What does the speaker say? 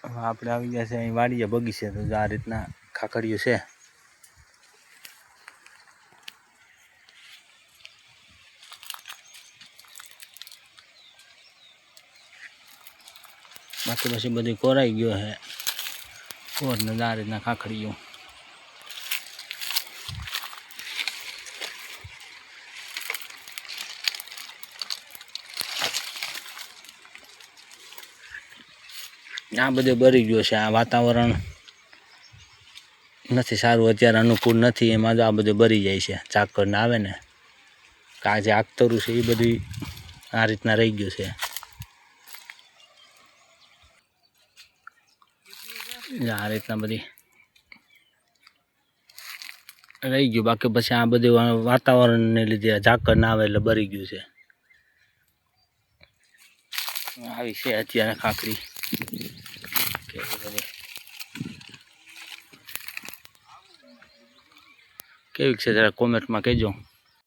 આપણે આવી ગયા છે અહીં વાડીએ બગીચે, તો આ રીતના ખાખડીઓ છે. બાકી પછી બધી કોરાઈ ગયો છે કોરને આ રીતના ખાખડીઓ. આ બધું બરી ગયો છે. આ વાતાવરણ નથી સારું, અત્યારે અનુકૂળ નથી, એમાં તો આ બધું બરી જાય છે. ઝાકળને આવે ને આ જે આગતરું છે એ બધું આ રીતના રહી ગયું છે. આ રીતના બધી રહી ગયું. બાકી પછી આ બધું વાતાવરણને લીધે ઝાકળ ના આવે એટલે બરી ગયું છે. આવી છે અત્યારે ખાખરી. કેવી છે જરા કોમેન્ટમાં કહેજો.